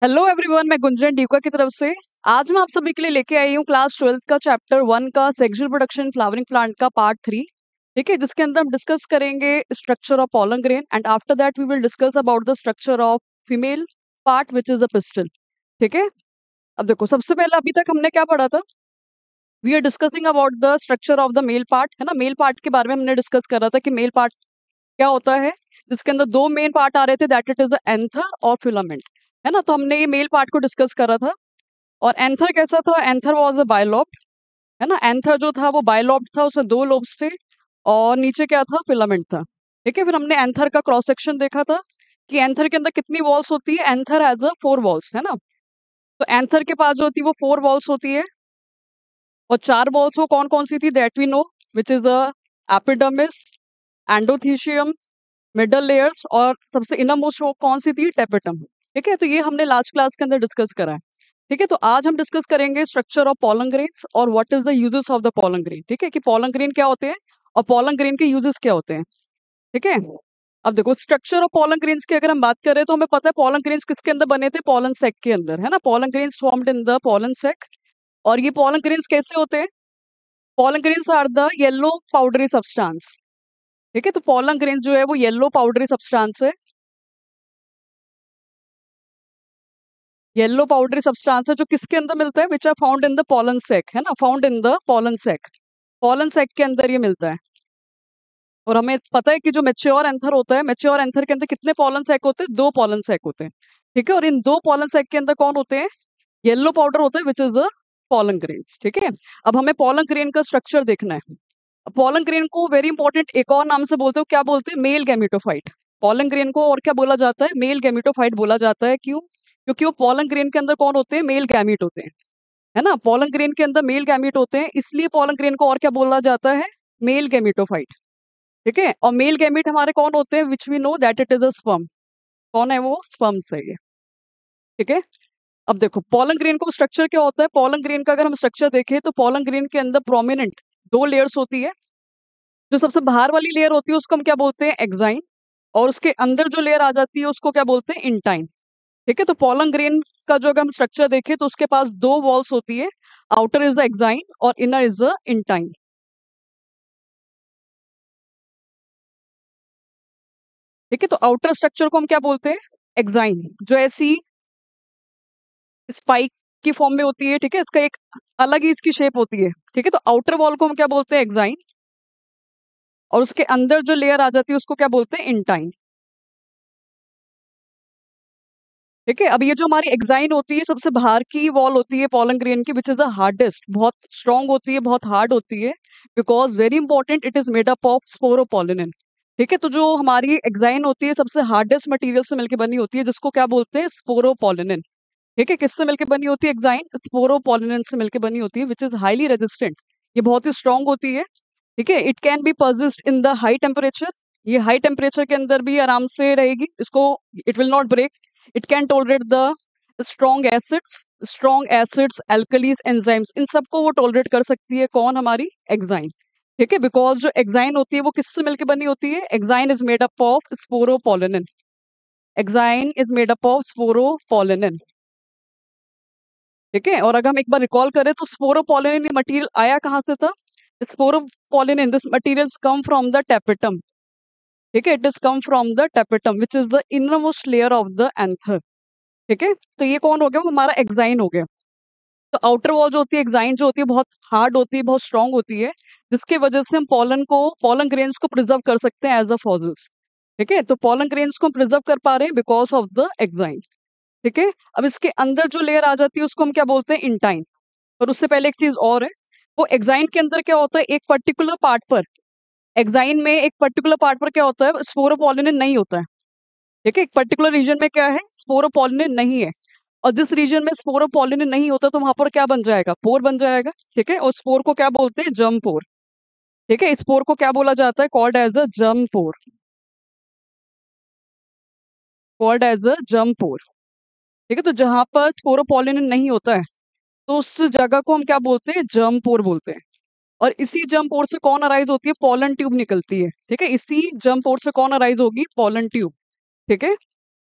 Hello everyone, मैं गुंजन डीका की तरफ से। आज मैं आप सभी के लिए लेके आई हूँ क्लास 12th का चैप्टर 1 का सेक्सुअल प्रोडक्शन फ्लावरिंग प्लांट का पार्ट 3। ठीक है, जिसके अंदर हम डिस्कस करेंगे structure of pollen grain and after that we will discuss about the structure of female part which is a pistil. ठीक है, अब देखो, सबसे पहले अभी तक हमने क्या पढ़ा था? We are discussing about the structure of the male part, है ना। मेल पार्ट के बारे में हमने डिस्कस करा था कि मेल पार्ट क्या होता है, जिसके अंदर दो मेन पार्ट आ रहे थे, that it is the anther और फिलामेंट। है ना, तो हमने ये मेल पार्ट को डिस्कस करा था। और एंथर कैसा था? Anther was a bilobed. है ना, एंथर जो था वो बायलॉब्ड था, उसमें दो लोब्स थे और नीचे क्या था? फिलामेंट था। ठीक है, फिर हमने एंथर का क्रॉस सेक्शन देखा था कि एंथर के अंदर कितनी वॉल्स होती है। एंथर एज अ 4 वॉल्स, है ना। तो एंथर के पास जो होती है वो 4 वॉल्स होती है और 4 वॉल्स वो कौन कौन सी थी? That we know, which is the epidermis, endothecium, middle layers और सबसे इनर मोस्ट वो कौन सी थी? टेपेटम। ठीक है, तो ये हमने लास्ट क्लास के अंदर डिस्कस करा है। ठीक है, तो आज हम डिस्कस करेंगे स्ट्रक्चर ऑफ पॉलन ग्रेन्स और what is the uses of the pollen grain. ठीक है, कि पॉलन ग्रेन क्या होते हैं और पॉलन ग्रेन के यूजेस क्या होते हैं। ठीक है, अब देखो, स्ट्रक्चर ऑफ पॉलन ग्रेन्स की अगर हम बात करें तो हमें पता है पॉलन ग्रेन्स किसके अंदर बने थे? पॉलन सेक के अंदर, है ना। Pollen grains formed in the pollen sac. और ये पॉलन ग्रेन्स कैसे होते हैं? Pollen grains are the yellow powdery substance. ठीक है, तो पॉलन ग्रेन्स जो है वो येलो पाउडरी सब्सटेंस है। येलो पाउडरी सब्सटेंस है जो किसके अंदर मिलता है? Which are found in the pollen sac, है ना। Found in the pollen sac, pollen sac के अंदर ये मिलता है। और हमें पता है कि जो मेच्योर एंथर होता है, मेच्योर एंथर के अंदर कितने पॉलन सेक होते हैं? 2 पॉलन सेक होते हैं। ठीक है, और इन 2 पॉलन सेक के अंदर कौन होते हैं? येलो पाउडर होता है, which is the pollen grains. ठीक है, अब हमें पॉलन ग्रेन का स्ट्रक्चर देखना है। पॉलन ग्रेन को वेरी इंपॉर्टेंट एक और नाम से बोलते हो, क्या बोलते हैं? Male gametophyte. पॉलन ग्रेन को और क्या बोला जाता है? मेल गैमेटोफाइट बोला जाता है। क्यों? क्योंकि वो पॉलन ग्रेन के अंदर कौन होते हैं? मेल गैमीट होते हैं। है ना, पॉलन ग्रेन के अंदर मेल गैमीट होते हैं, इसलिए पॉलन ग्रेन को और क्या बोला जाता है? Male gametophyte. ठीक है, और मेल गैमीट हमारे कौन होते हैं? Which we know that it is a sperm. कौन है वो? स्पर्म्स है ये। ठीक है, अब देखो पॉलन ग्रेन को स्ट्रक्चर क्या होता है। पॉलन ग्रेन का अगर हम स्ट्रक्चर देखें तो पॉलन ग्रेन के अंदर प्रोमिनेंट 2 लेयर्स होती है। जो सबसे बाहर वाली लेयर होती है उसको हम क्या बोलते हैं? एक्साइन। और उसके अंदर जो लेयर आ जाती है उसको क्या बोलते हैं? इंटाइन। ठीक है, तो पॉलन ग्रेन का जो अगर हम स्ट्रक्चर देखें तो उसके पास 2 वॉल्स होती है। आउटर इज द एक्साइन और इनर इज द इंटाइन। ठीक है, तो आउटर स्ट्रक्चर को हम क्या बोलते हैं? एक्साइन, जो ऐसी स्पाइक की फॉर्म में होती है। ठीक है, इसका एक अलग ही इसकी शेप होती है। ठीक है, तो आउटर वॉल को हम क्या बोलते हैं? एक्साइन। और उसके अंदर जो लेयर आ जाती है उसको क्या बोलते हैं? इंटाइन। ठीक है, अब ये जो हमारी एक्साइन होती है, सबसे बाहर की वॉल होती है पॉलन ग्रेन की, विच इज द हार्डेस्ट, बहुत स्ट्रांग होती है, बहुत हार्ड होती है। Because very important, it is made up of sporopollenin. ठीक है, तो जो हमारी एक्साइन होती है सबसे हार्डेस्ट मटेरियल से मिलकर बनी होती है, जिसको क्या बोलते हैं? स्पोरोपोलिन। ठीक है, किससे मिलकर बनी होती है एक्साइन? स्पोरोपोलिन से मिलकर बनी होती है, विच इज हाईली रेजिस्टेंट। ये बहुत ही स्ट्रांग होती है। ठीक है, it can be persist in the high temperature. ये हाई टेम्परेचर के अंदर भी आराम से रहेगी, इसको it will not break. It can tolerate the strong acids, alkalis, enzymes, इन सबको वो टॉलरेट कर सकती है। कौन? हमारी एक्साइन। ठीक है, बिकॉज जो एक्साइन होती है वो किससे मिलकर बनी होती है? Exine is made up of sporopollenin. Exine is made up of sporopollenin. ठीक है, और अगर हम एक बार रिकॉल करें तो स्पोरोपोलिन मटेरियल आया कहाँ से था? Sporopollenin, this materials come from the tapetum. ठीक है, it is come from the tapetum which is the innermost layer of the anther. ठीक है, तो ये कौन हो गया? वो हमारा एक्साइन हो गया। तो आउटर वॉल जो होती है एक्साइन, जो होती है बहुत हार्ड होती है, बहुत स्ट्रांग होती है, जिसकी वजह से हम पॉलन ग्रेन्स को प्रिजर्व कर सकते हैं एज अ फॉसिल्स। ठीक है, तो पॉलन ग्रेन्स को हम प्रिजर्व कर पा रहे हैं बिकॉज ऑफ द एक्साइन। ठीक है, अब इसके अंदर जो लेयर आ जाती है उसको हम क्या बोलते हैं? इंटाइन। और उससे पहले एक चीज और है, वो एक्साइन के अंदर क्या होता है? एक पर्टिकुलर पार्ट पर, एक्साइन में एक पर्टिकुलर पार्ट पर क्या होता है? स्पोरोपोलिन नहीं होता है। ठीक है, एक पर्टिकुलर रीजन में क्या है? स्पोरोपोलिन नहीं है। और जिस रीजन में स्पोरोपोलिन नहीं होता तो वहां पर क्या बन जाएगा? पोर बन जाएगा। ठीक है, और स्पोर को क्या बोलते हैं? Germ pore. ठीक है, स्पोर को क्या बोला जाता है? Called as a germ pore. Called as a germ pore. ठीक है, तो जहां पर स्पोरोपोलिन नहीं होता है तो उस जगह को हम क्या बोलते हैं? जर्म पोर बोलते हैं। और इसी जर्म पोर से कौन अराइज होती है? पॉलन ट्यूब निकलती है। ठीक है, इसी जर्म पोर से कौन अराइज होगी? Pollen tube. ठीक है,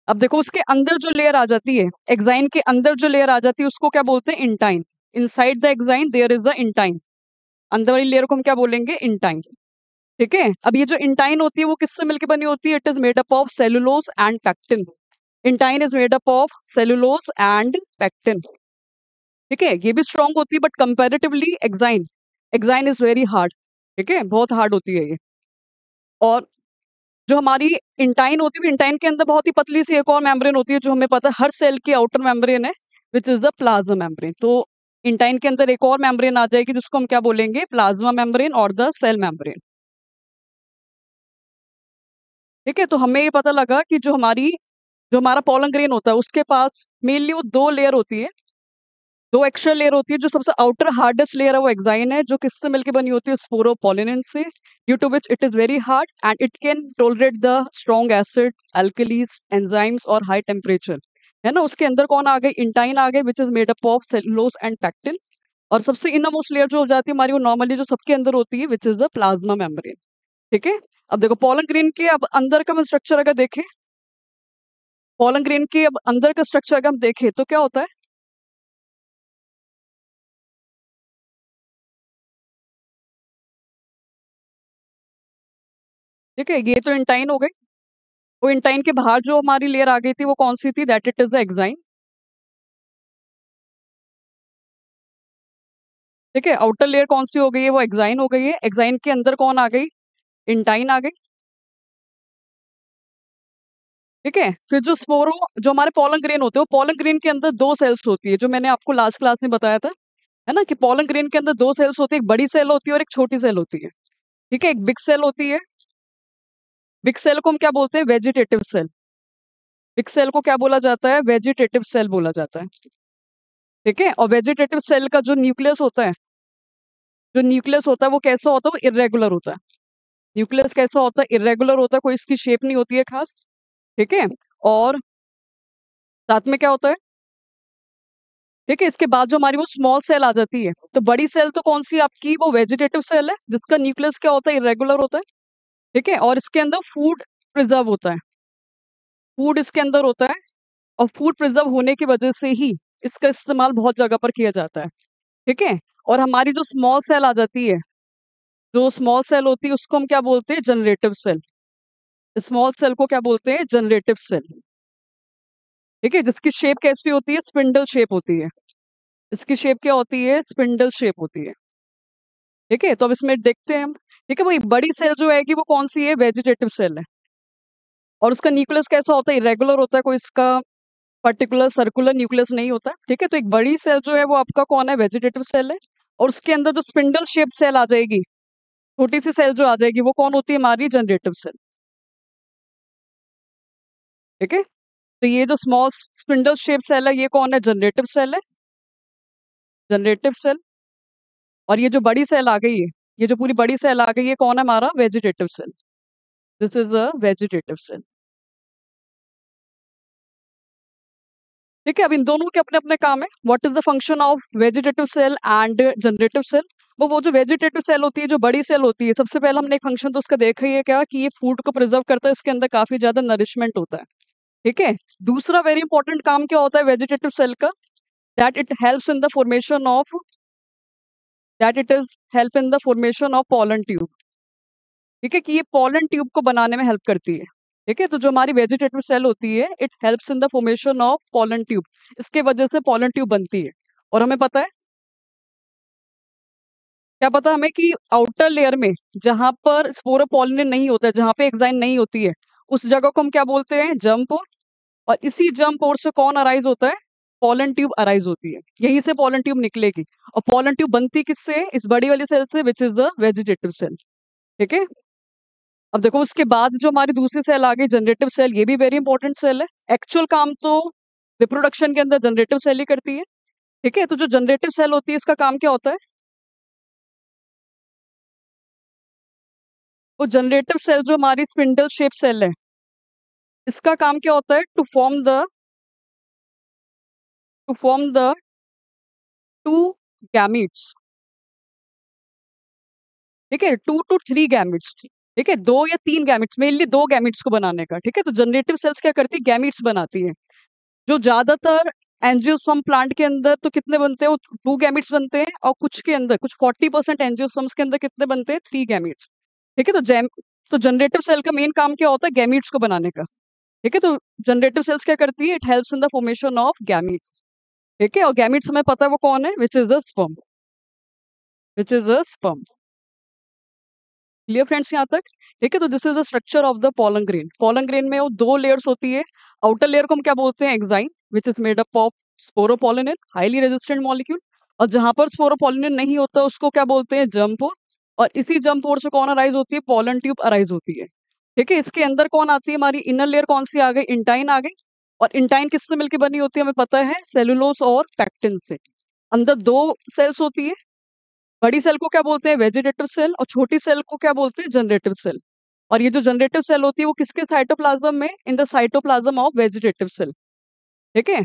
अब देखो उसके अंदर जो लेयर आ जाती है, एक्साइन के अंदर जो लेयर आ जाती है उसको क्या बोलते हैं? Intine. Inside the exine there is the intine. अंदर वाली लेयर को हम क्या बोलेंगे? इंटाइन। ठीक है, अब ये जो इंटाइन होती है वो किससे मिलकर बनी होती है? It is made up of cellulose and pectin. Intine is made up of cellulose and pectin. ठीक है, ये भी स्ट्रॉन्ग होती है but comparatively exine, exine is very hard. ठीक है, बहुत हार्ड होती है ये। और जो हमारी इंटाइन होती है, इंटाइन के अंदर बहुत ही पतली सी एक और मेम्ब्रेन होती है जो हमें पता है हर सेल की आउटर मेम्ब्रेन है, which is the plasma membrane. तो इंटाइन के अंदर एक और मेम्ब्रेन आ जाएगी जिसको हम क्या बोलेंगे? प्लाज्मा मेम्ब्रेन और द सेल मेम्ब्रेन। ठीक है, तो हमें ये पता लगा कि जो हमारा पोलन ग्रेन होता है उसके पास मेनली वो दो लेयर होती है, दो एक्स्ट्रा लेयर होती है। जो सबसे आउटर हार्डेस्ट लेयर है वो एक्साइन है, जो किससे मिलकर बनी होती है? स्पोरोपोलिन से, due to which it is very hard and it can tolerate the strong acid, alkalis, enzymes और हाई टेम्परेचर। है ना, उसके अंदर कौन आ गई? इंटाइन आ गई, which is made up of cellulose and pectin. और सबसे इनमोस्ट लेयर जो हो जाती है हमारी, वो नॉर्मली जो सबके अंदर होती है, which is the plasma membrane. ठीक है, अब देखो पोलन ग्रेन के अब अंदर का स्ट्रक्चर अगर देखें, पोलन ग्रेन के अब अंदर का स्ट्रक्चर अगर हम देखें तो क्या होता है? ठीक है, ये तो इंटाइन हो गई। वो इंटाइन के बाहर जो हमारी लेयर आ गई थी वो कौन सी थी? That it is the exine. ठीक है, आउटर लेयर कौन सी हो गई है? वो एक्साइन हो गई है। एक्साइन के अंदर कौन आ गई? इंटाइन आ गई। ठीक है, फिर जो हमारे पोलन ग्रेन होते हैं, वो पोलन ग्रेन के अंदर दो सेल्स होती है, जो मैंने आपको लास्ट क्लास में बताया था। है ना, कि पोलन ग्रेन के अंदर दो सेल्स होती है, एक बड़ी सेल होती है और एक छोटी सेल होती है। ठीक है, एक बिग सेल होती है। बिग सेल को हम क्या बोलते हैं? Vegetative cell. बिग सेल को क्या बोला जाता है? वेजिटेटिव सेल बोला जाता है। ठीक है, और वेजिटेटिव सेल का जो न्यूक्लियस होता है, जो न्यूक्लियस होता है वो कैसा होता है? वो इरेगुलर होता है। न्यूक्लियस कैसा होता है? इरेगुलर होता है, कोई इसकी शेप नहीं होती है खास। ठीक है, और साथ में क्या होता है? ठीक है, इसके बाद जो हमारी वो स्मॉल सेल आ जाती है, तो बड़ी सेल तो कौन सी आपकी? वो वेजिटेटिव सेल है, जिसका न्यूक्लियस क्या होता है? इरेगुलर होता है। ठीक है, और इसके अंदर फूड प्रिजर्व होता है, फूड इसके अंदर होता है। और फूड प्रिजर्व होने की वजह से ही इसका इस्तेमाल बहुत जगह पर किया जाता है। ठीक है, और हमारी जो स्मॉल सेल आ जाती है, जो स्मॉल सेल होती है उसको हम क्या बोलते हैं? Generative cell. स्मॉल सेल को क्या बोलते हैं? Generative cell. ठीक है, जिसकी शेप कैसी होती है? स्पिंडल शेप होती है। इसकी शेप क्या होती है? स्पिंडल शेप होती है। ठीक है, तो अब इसमें देखते हैं हम। ठीक है, वही बड़ी सेल जो है कि वो कौन सी है? वेजिटेटिव सेल है। और उसका न्यूक्लियस कैसा होता है? इरेगुलर होता है, कोई इसका पर्टिकुलर सर्कुलर न्यूक्लियस नहीं होता। ठीक है, तो एक बड़ी सेल जो है वो आपका कौन है? वेजिटेटिव सेल है। और उसके अंदर जो स्पिंडल शेप सेल आ जाएगी, छोटी सी सेल जो आ जाएगी, वो कौन होती है? हमारी जनरेटिव सेल। ठीक है, तो ये जो स्मॉल स्पिंडल शेप सेल है ये कौन है? जनरेटिव सेल है, जनरेटिव सेल। और ये जो बड़ी सेल आ गई है, ये जो पूरी बड़ी सेल आ गई है कौन है? हमारा vegetative cell. This is a vegetative cell. ठीक है, अब इन दोनों के अपने अपने काम है। What is the function of vegetative cell and generative cell? वो जो वेजिटेटिव सेल होती है, जो बड़ी सेल होती है, सबसे पहले हमने एक फंक्शन तो उसका देखा ही है, क्या कि ये फूड को प्रिजर्व करता है, इसके अंदर काफी ज्यादा नरिशमेंट होता है। ठीक है, दूसरा वेरी इंपॉर्टेंट काम क्या होता है वेजिटेटिव सेल का? That it helps in the formation of that it is help in the formation of pollen tube. ठीक है, कि ये पॉलन ट्यूब को बनाने में हेल्प करती है। ठीक है, तो जो हमारी वेजिटेटिव सेल होती है, it helps in the formation of pollen tube. इसके वजह से पॉलन ट्यूब बनती है। और हमें पता है, क्या पता हमें कि आउटर लेयर में जहां पर स्पोरोपोलिन नहीं होता है, जहां पे एक्साइन नहीं होती है, उस जगह को हम क्या बोलते हैं? जंप पोर। और इसी जंप पोर से कौन अराइज होता है? पॉलन ट्यूब अराइज होती है, यहीं से पॉलन ट्यूब निकलेगी। और पॉलन ट्यूब बनती किससे है? इस बड़ी वाली सेल से, which is the vegetative cell. ठीक है, अब देखो उसके बाद जो हमारी दूसरी सेल आ गई जनरेटिव सेल, ये भी वेरी इंपॉर्टेंट सेल है। एक्चुअल काम तो रिप्रोडक्शन के अंदर जनरेटिव सेल ही करती है। ठीक है, तो जो जनरेटिव सेल होती है इसका काम क्या होता है? वो जनरेटिव सेल जो हमारी स्पिंडल शेप सेल है, इसका काम क्या होता है? To form the two gametes. ठीक है, 2 to 3 गैमेट्स। ठीक है, 2 या 3 गैमेट्स, मेनली 2 गैमेट्स को बनाने का। ठीक है, तो जनरेटिव सेल्स क्या करती है, गैमेट्स बनाती है। जो ज्यादातर एंजियोस्पर्म प्लांट के अंदर तो कितने बनते हैं, वो 2 गैमेट्स बनते हैं, और कुछ के अंदर, कुछ 40% एंजियोस्पर्म्स के अंदर कितने बनते हैं, 3 गैमेट्स। ठीक है, तो जनरेटिव सेल का मेन काम क्या होता है, गैमेट्स को बनाने का। ठीक है, तो जनरेटिव सेल्स क्या करती है, it helps in the formation of gametes. ठीक है, और गैमेट्स हमें पता है वो कौन है, which is the sperm, which is the sperm. Clear friends यहाँ तक। ठीक है, तो this is the structure of the pollen grain. Pollen grain में वो 2 लेयर्स होती है। आउटर लेयर को हम क्या बोलते हैं, exine, which is made up of sporopollenin, highly resistant molecule. और जहां पर स्पोरोपोलिन नहीं होता उसको क्या बोलते हैं, जर्म पोर। और इसी जर्म पोर से कौन अराइज होती है, पोलन ट्यूब अराइज होती है। ठीक है, इसके अंदर कौन आती है, हमारी इनर लेयर कौन सी आ गई, इंटाइन आ गई। और इंटाइन किससे मिलकर बनी होती है, हमें पता है, सेलुलोज और पैक्टिन से। अंदर 2 सेल्स होती है। बड़ी सेल को क्या बोलते हैं, वेजिटेटिव सेल, और छोटी सेल को क्या बोलते हैं, जनरेटिव सेल। और ये जो जनरेटिव सेल होती है वो किसके साइटोप्लाज्म में, in the cytoplasm of vegetative cell. ठीक है,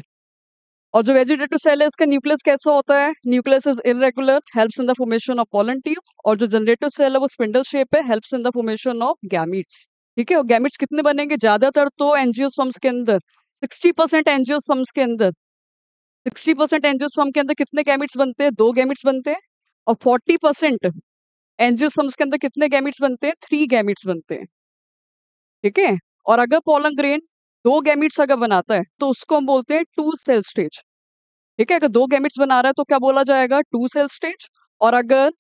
और जो वेजिटेटिव सेल है इसका न्यूक्लियस कैसा होता है, nucleus is irregular, helps in the formation of pollen tube. और जो जनरेटिव सेल है वो स्पिंडल शेप है, helps in the formation of gametes. ठीक है, और गैमीट्स कितने बनेंगे, ज्यादातर तो एंजियोस्पर्म्स के अंदर, 60% एंजियोस्पर्म्स के अंदर, 60% एंजियोस्पर्म के अंदर कितने गैमीट्स बनते हैं, 2 गैमीट्स बनते हैं। और 40% एंजियोस्पर्म्स के अंदर कितने गैमीट्स बनते हैं, 3 गैमीट्स बनते हैं। ठीक है, और अगर पोलन ग्रेन 2 गैमीट्स अगर बनाता है तो उसको हम बोलते हैं 2 सेल स्टेज। ठीक है, अगर 2 गैमीट्स बना रहा है तो क्या बोला जाएगा, 2 सेल स्टेज। और अगर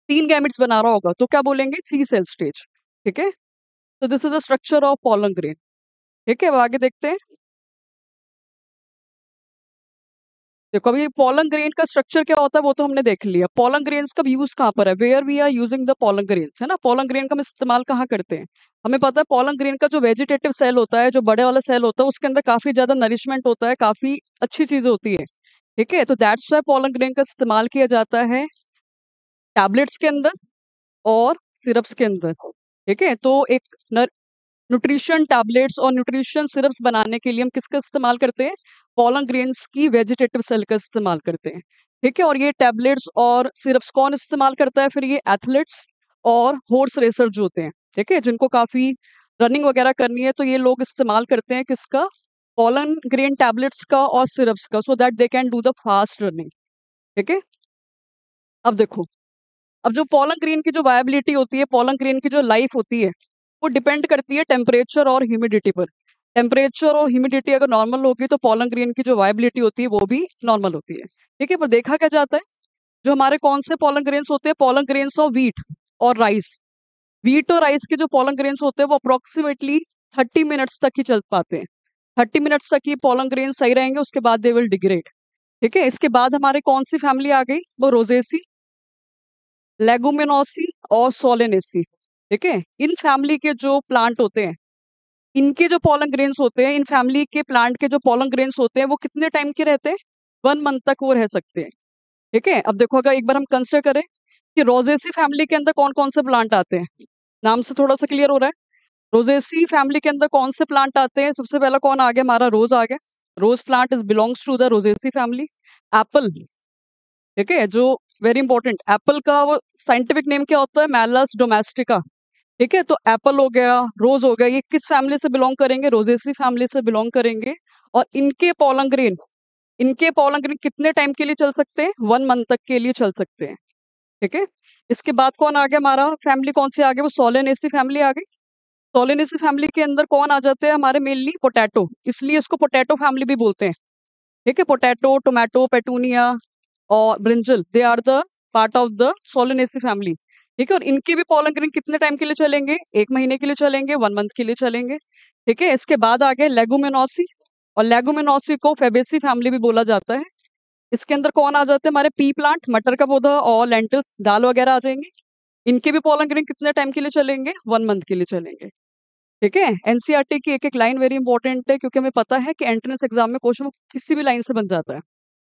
3 गैमीट्स बना रहा होगा तो क्या बोलेंगे, 3 सेल स्टेज। ठीक है, तो this is the structure of pollen grain. ठीक है, अब आगे देखते हैं। देखो अभी पोलन ग्रेन का स्ट्रक्चर क्या होता है वो तो हमने देख लिया। पोलन ग्रेन्स का यूज कहाँ पर है, where we are using the pollen grains, है ना। पोलन ग्रेन का हम इस्तेमाल कहाँ करते हैं, हमें पता है पोलन ग्रेन का जो वेजिटेटिव सेल होता है, जो बड़े वाला सेल होता है, उसके अंदर काफी ज्यादा नरिशमेंट होता है, काफी अच्छी चीज होती है। ठीक है, तो दैट्स वाई पोलन ग्रेन का इस्तेमाल किया जाता है टैबलेट्स के अंदर और सिरप्स के अंदर। ठीक है, तो एक न्यूट्रिशन टैबलेट्स और न्यूट्रिशन सिरप्स बनाने के लिए हम किसका इस्तेमाल करते हैं, पोलन ग्रेन्स की वेजिटेटिव सेल का इस्तेमाल करते हैं। ठीक है, और ये टैबलेट्स और सिरप्स कौन इस्तेमाल करता है, फिर ये एथलीट्स और हॉर्स रेसर जो होते हैं, ठीक है, जिनको काफी रनिंग वगैरह करनी है, तो ये लोग इस्तेमाल करते हैं किसका, पोलन ग्रेन टैबलेट्स का और सिरप्स का, so that they can do the fast running. ठीक है, अब देखो, अब जो पोलन ग्रेन की जो वायबिलिटी होती है, पोलन ग्रेन की जो लाइफ होती है, वो डिपेंड करती है टेम्परेचर और ह्यूमिडिटी पर। टेम्परेचर और ह्यूमिडिटी अगर नॉर्मल होगी तो पोलन ग्रेन की जो वायबिलिटी होती है वो भी नॉर्मल होती है। ठीक है, पर देखा क्या जाता है, जो हमारे कौन से पोलन ग्रेन्स होते हैं, पोलन ग्रेन्स ऑफ व्हीट और राइस। व्हीट और राइस के जो पोलन ग्रेन्स होते हैं वो अप्रोक्सीमेटली 30 मिनट्स तक ही चल पाते हैं। 30 मिनट्स तक ही पोलन ग्रेन सही रहेंगे, उसके बाद दे विल डिग्रेड। ठीक है, इसके बाद हमारे कौन सी फैमिली आ गई, वो रोजेसी, लेगुमिनोसी और सोलेनेसी। ठीक है, इन फैमिली के जो प्लांट होते हैं, इनके जो पोलन ग्रेन्स होते हैं, इन फैमिली के प्लांट के जो पोलन ग्रेन्स होते हैं वो कितने टाइम के रहते हैं, 1 मंथ तक वो रह सकते हैं। ठीक है, अब देखो अगर एक बार हम कंसिडर करें कि रोजेसी फैमिली के अंदर कौन कौन से प्लांट आते हैं, नाम से थोड़ा सा क्लियर हो रहा है। रोजेसी फैमिली के अंदर कौन से प्लांट आते हैं, सबसे पहला कौन आ गया, हमारा रोज आ गया। Rose plant is belongs to the Rosaceae family. Apple, ठीक है, जो वेरी इंपॉर्टेंट, एप्पल का वो साइंटिफिक नेम क्या होता है, मैलस डोमेस्टिका। ठीक है, तो एप्पल हो गया, रोज हो गया, ये किस फैमिली से बिलोंग करेंगे, रोजेसी फैमिली से बिलोंग करेंगे। और इनके पोलन ग्रेन कितने टाइम के लिए चल सकते हैं, 1 मंथ तक के लिए चल सकते हैं। ठीक है, इसके बाद कौन आ गया, हमारा फैमिली कौन सी आ गई, वो सोलेनेसी फैमिली आ गई। सोलेनेसी फैमिली के अंदर कौन आ जाते हैं, हमारे मेनली पोटैटो, इसलिए इसको पोटैटो फैमिली भी बोलते हैं। ठीक है, पोटैटो, टोमेटो, पेटूनिया और brinjal, they are the part of the Solanaceae family. ठीक है, और इनके भी पोलन ग्रेन कितने टाइम के लिए चलेंगे, 1 महीने के लिए चलेंगे, 1 मंथ के लिए चलेंगे। ठीक है, इसके बाद आ गए लेगुमिनोसी, और लेगुमिनोसी को फेबेसी फैमिली भी बोला जाता है। इसके अंदर कौन आ जाते हैं, हमारे पी प्लांट, मटर का पौधा और लेंटिल्स, दाल वगैरह आ जाएंगे। इनके भी पोलन ग्रेन कितने टाइम के लिए चलेंगे, 1 मंथ के लिए चलेंगे। ठीक है, एनसीईआरटी की एक एक लाइन वेरी इंपॉर्टेंट है, क्योंकि हमें पता है कि एंट्रेंस एग्जाम में क्वेश्चन किसी भी लाइन से बन जाता है।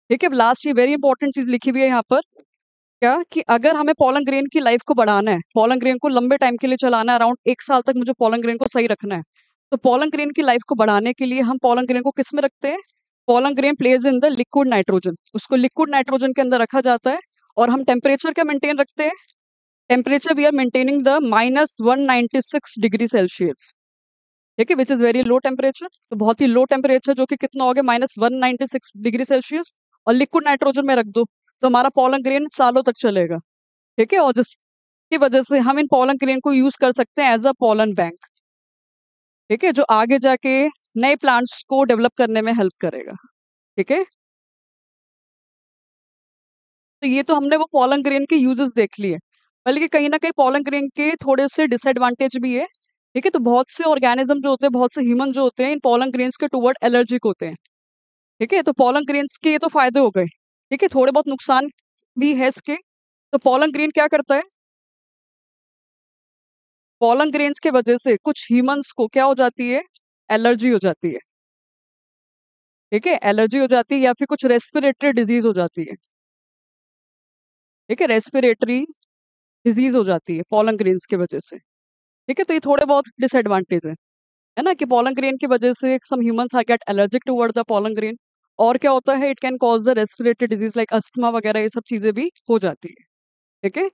ठीक है, अब लास्ट ये वेरी इंपॉर्टेंट चीज लिखी हुई है यहाँ पर, क्या कि अगर हमें पोलन ग्रेन की लाइफ को बढ़ाना है, पोलन ग्रेन को लंबे टाइम के लिए चलाना है, अराउंड 1 साल तक मुझे पोलन ग्रेन को सही रखना है, तो पोलन ग्रेन की लाइफ को बढ़ाने के लिए हम पोलन ग्रेन को किस में रखते हैं, pollen grain placed in the liquid nitrogen, उसको लिक्विड नाइट्रोजन के अंदर रखा जाता है। और हम टेम्परेचर क्या मेंटेन रखते हैं, temperature we are maintaining the -196 degree Celsius, ठीक है, which is very low temperature. तो बहुत ही लो टेम्परेचर जो कि कितना हो गया -196 डिग्री सेल्सियस, और लिक्विड नाइट्रोजन में रख दो तो हमारा पॉलन ग्रेन सालों तक चलेगा, ठीक है। और जिसकी वजह से हम इन पॉलन ग्रेन को यूज कर सकते हैं एज अ पॉलन बैंक, ठीक है, जो आगे जाके नए प्लांट्स को डेवलप करने में हेल्प करेगा, ठीक है। तो ये तो हमने वो पॉलन ग्रेन के यूजेस देख लिए, बल्कि कहीं ना कहीं पॉलन ग्रेन के थोड़े से डिसएडवांटेज भी है, ठीक है। तो बहुत से ऑर्गेनिज्म जो होते हैं, बहुत से ह्यूमन जो होते हैं, इन पॉलन ग्रेन्स के टुवर्ड एलर्जिक होते हैं, ठीक है। तो पॉलन ग्रेन्स के ये तो फायदे हो गए, ठीक है, थोड़े बहुत नुकसान भी है इसके। तो पॉलन ग्रेन क्या करता है, पॉलन ग्रेन्स के वजह से कुछ ह्यूमंस को क्या हो जाती है, एलर्जी हो जाती है, ठीक है, एलर्जी हो जाती है, या फिर कुछ रेस्पिरेटरी डिजीज हो जाती है, ठीक है, रेस्पिरेटरी डिजीज हो जाती है पॉलन ग्रेन्स की वजह से, ठीक है। तो ये थोड़े बहुत डिसएडवांटेज है ना, कि पॉलन ग्रेन की वजह से some humans are get allergic toward the pollen grain. और क्या होता है, it can cause the respiratory disease like asthma वगैरह, ये सब चीजें भी हो जाती है, ठीक है।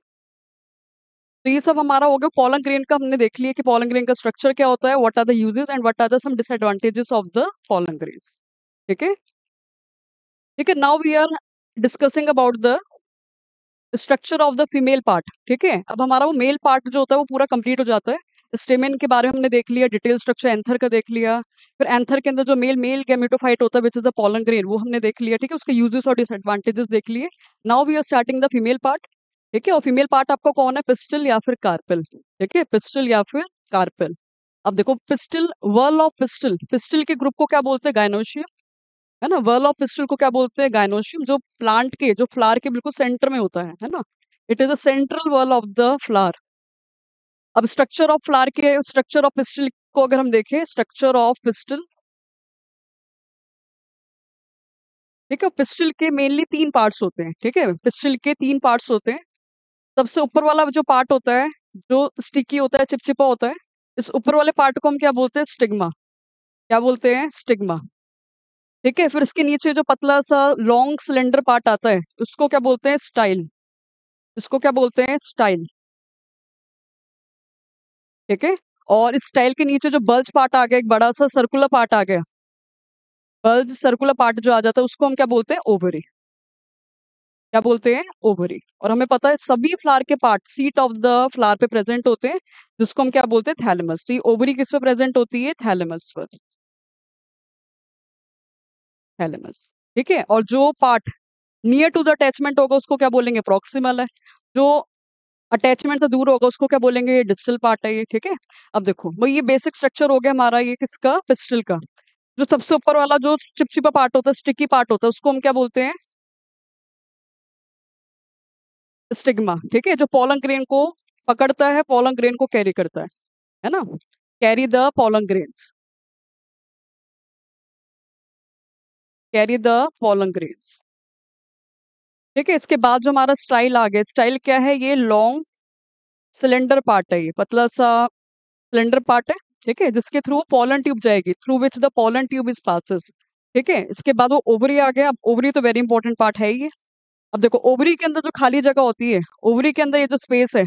तो ये सब हमारा हो गया पॉलन ग्रेन का, हमने देख लिया कि पॉलन ग्रेन का स्ट्रक्चर क्या होता है, what are the uses and what are the some disadvantages of the pollen grains, ठीक है। ठीक है, now we are discussing about the structure of the female part, ठीक है। अब हमारा वो मेल पार्ट जो होता है वो पूरा कंप्लीट हो जाता है। स्टेमेन के बारे में हमने देख लिया, डिटेल स्ट्रक्चर एंथर का देख लिया, फिर एंथर के अंदर जो मेल मेल गैमेटोफाइट होता है which is the pollen grain, वो हमने देख लिया, ठीक है, उसके यूजेस और डिसएडवांटेजेस देख लिए। Now we are starting the female part, ठीक है। और फीमेल पार्ट आपका कौन है, पिस्टल या फिर कार्पेल, ठीक है, पिस्टल या फिर कार्पेल। अब देखो pistil, whorl of pistil, pistil के ग्रुप को क्या बोलते हैं, गायनोशियम, है ना। वर्ल ऑफ पिस्टल को क्या बोलते हैं, गायनोशियम, जो प्लांट के, जो फ्लावर के बिल्कुल सेंटर में होता है ना। It is the central whorl of the flower. अब स्ट्रक्चर ऑफ फ्लावर के, स्ट्रक्चर ऑफ पिस्टल को अगर हम देखें, स्ट्रक्चर ऑफ पिस्टल, ठीक है, पिस्टल के मेनली तीन पार्ट्स होते हैं, ठीक है, पिस्टल के तीन पार्ट्स होते हैं। सबसे ऊपर वाला जो पार्ट होता है, जो स्टिकी होता है, चिपचिपा होता है, इस ऊपर वाले पार्ट को हम क्या बोलते हैं, स्टिग्मा, क्या बोलते हैं, स्टिग्मा, ठीक है। फिर इसके नीचे जो पतला सा लॉन्ग सिलेंडर पार्ट आता है, उसको क्या बोलते हैं, स्टाइल, इसको क्या बोलते हैं, स्टाइल, ठीक है। और इस स्टाइल के नीचे जो बल्ज पार्ट आ गया, एक बड़ा सा सर्कुलर पार्ट आ गया, बल्ज सर्कुलर पार्ट जो आ जाता है उसको हम क्या बोलते हैं, ओवरी, क्या बोलते हैं, ओवरी। और हमें पता है सभी फ्लावर के part seat of the flower पे प्रेजेंट होते हैं, जिसको हम क्या बोलते हैं, थैलेमस। तो ये ओवरी किस पे प्रेजेंट होती है, थैलेमस पर, थैलेमस, ठीक है। और जो part near to the attachment होगा उसको क्या बोलेंगे, प्रॉक्सिमल है। जो अटैचमेंट से दूर होगा उसको क्या बोलेंगे, ये डिस्टल पार्ट है ये, ठीक है। अब देखो वो ये बेसिक स्ट्रक्चर हो गया हमारा, ये किसका, पिस्टल का। जो सबसे ऊपर वाला जो चिपचिपा पार्ट होता है, स्टिकी पार्ट होता है, उसको हम क्या बोलते हैं, स्टिग्मा, ठीक है, जो पोलन ग्रेन को पकड़ता है, पोलन ग्रेन को कैरी करता है ना, carry the pollen grains, carry the pollen grains, ठीक है। इसके बाद जो हमारा स्टाइल आ गया, स्टाइल क्या है, ये लॉन्ग सिलेंडर पार्ट है, ये पतला सा सिलेंडर पार्ट है, ठीक है, जिसके थ्रू पोलन ट्यूब जाएगी, through which the pollen tube is passes, ठीक है। इसके बाद वो ओवरी आ गया। अब ओवरी तो वेरी इंपॉर्टेंट पार्ट है ये। अब देखो ओवरी के अंदर जो खाली जगह होती है, ओवरी के अंदर ये जो स्पेस है,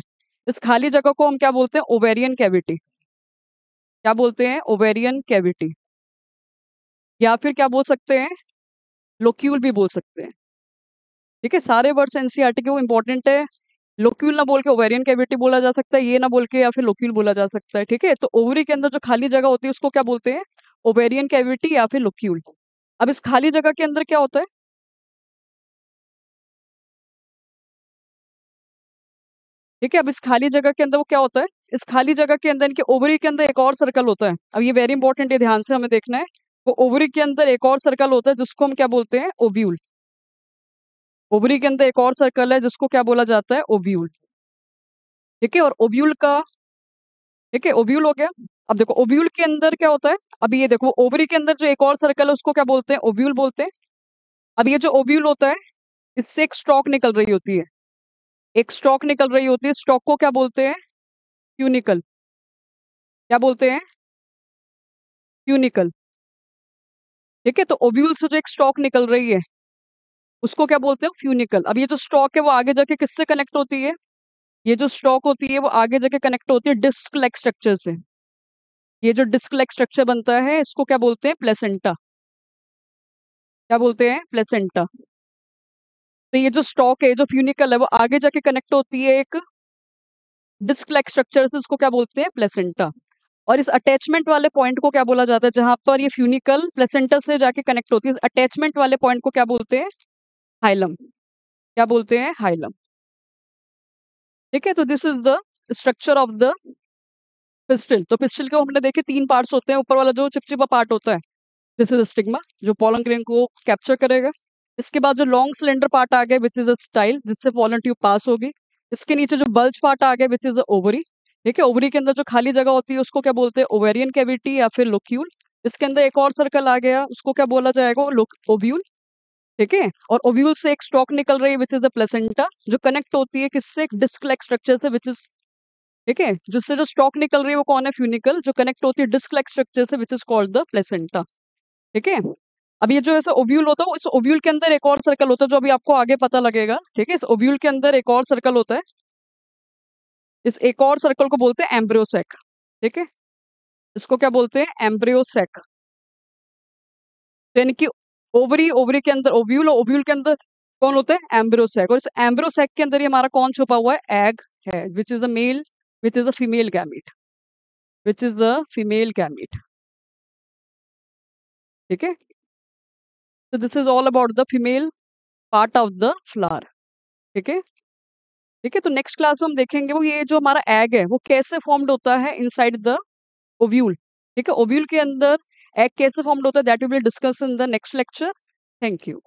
इस खाली जगह को हम क्या बोलते हैं, ओवेरियन कैविटी, क्या बोलते हैं, ओवेरियन कैविटी, या फिर क्या बोल सकते हैं, लोक्यूल भी बोल सकते हैं, ठीक है। सारे वर्ड्स एनसीईआरटी के वो इंपॉर्टेंट है। लोक्यूल ना बोल के ओवेरियन कैविटी बोला जा सकता है, ये ना बोल के या फिर लोक्यूल बोला जा सकता है, ठीक है। तो ओवरी के अंदर जो खाली जगह होती है उसको क्या बोलते हैं, ओवेरियन कैविटी या फिर लोक्यूल। अब इस खाली जगह के अंदर क्या होता है, ठीक है। अब इस खाली जगह के अंदर वो क्या होता है, इस खाली जगह के अंदर इनके ओवरी के अंदर एक और सर्कल होता है। अब ये वेरी इंपॉर्टेंट है, ध्यान से हमें देखना है। वो ओवरी के अंदर एक और सर्कल होता है जिसको हम क्या बोलते हैं, ओव्यूल। ओवरी के अंदर एक और सर्कल है जिसको क्या बोला जाता है, ओव्यूल, ठीक है। और ओव्यूल का, ठीक है, ओव्यूल हो गया। अब देखो ओव्यूल के अंदर क्या होता है, अभी ये देखो ओवरी के अंदर जो एक और सर्कल है उसको क्या बोलते हैं, ओव्यूल बोलते हैं। अब ये जो ओव्यूल होता है, इससे एक स्टॉक निकल रही होती है, एक स्टॉक निकल रही होती है, स्टॉक को क्या बोलते हैं, फ्यूनिकल, क्या बोलते हैं, फ्यूनिकल, ठीक है। तो ओव्यूल से जो एक स्टॉक निकल रही है उसको क्या बोलते हैं, फ्यूनिकल। अब ये जो स्टॉक है वो आगे जाके किससे कनेक्ट होती है, ये जो स्टॉक होती है वो आगे जाके कनेक्ट होती है डिस्क लाइक स्ट्रक्चर से। ये जो डिस्क लाइक स्ट्रक्चर बनता है इसको क्या बोलते हैं? प्लेसेंटा। क्या बोलते हैं? प्लेसेंटा। तो ये जो स्टॉक है, जो फ्यूनिकल है, वो आगे जाके कनेक्ट होती है एक डिस्क लाइक स्ट्रक्चर से, उसको क्या बोलते हैं? प्लेसेंटा। और इस अटैचमेंट वाले पॉइंट को क्या बोला जाता है? जहां पर ये फ्यूनिकल प्लेसेंटा से जाके कनेक्ट होती है, अटैचमेंट वाले पॉइंट को क्या बोलते हैं? हाइलम। क्या बोलते हैं? हाइलम। ठीक है, तो this is the structure of the pistil. तो पिस्टिल के हमने देखे 3 पार्ट्स होते हैं। ऊपर वाला जो चिपचिपा पार्ट होता है, दिस इज स्टिग्मा, जो पोलन ग्रेन को कैप्चर करेगा। इसके बाद जो लॉन्ग सिलेंडर पार्ट आ गया, विच इज द स्टाइल, जिससे पोलन ट्यूब पास होगी। इसके नीचे जो बल्ज पार्ट आ गया, विच इज द ओवरी। ठीक है, ओवरी के अंदर जो खाली जगह होती है उसको क्या बोलते हैं? ओवेरियन कैविटी या फिर लोक्यूल। इसके अंदर एक और सर्कल आ गया, उसको क्या बोला जाएगा? ओव्यूल। ठीक है, और ओव्यूल से एक स्टॉक निकल रही है, विच इज द प्लेसेंटा, जो कनेक्ट होती है किससे? डिस्क लाइक स्ट्रक्चर से, विच इज, ठीक है, जिससे जो स्टॉक निकल रही है वो कौन है? फ्यूनिकल, जो कनेक्ट होती है डिस्क लाइक स्ट्रक्चर से, which is called the placenta. ठीक है, अब ये जो ऐसा ओव्यूल होता है, इस ओव्यूल के अंदर एक और सर्कल होता है, जो अभी आपको आगे पता लगेगा। ठीक है, इस ओव्यूल के अंदर एक और सर्कल होता है, इस एक और सर्कल को बोलते हैं एम्ब्रियोसेक। ठीक है, इसको क्या बोलते हैं? एम्ब्रियोसेक। यानी कि ओवरी, ओवरी के अंदर ओव्यूल, और ओव्यूल के अंदर कौन होता है? एम्ब्रियोसेक। और इस एम्ब्रियोसेक के अंदर ही हमारा कौन छुपा हुआ है? एग है, which is the male, which is the female gamete, which is the female gamete. ठीक है, तो this is all about the female part of the flower. ठीक है, ठीक है, तो नेक्स्ट क्लास में हम देखेंगे वो ये जो हमारा एग है वो कैसे फॉर्म्ड होता है इनसाइड द ओव्यूल। ठीक है, ओव्यूल के अंदर एग कैसे फॉर्म्ड होता है, that we will discuss in the next lecture. Thank you.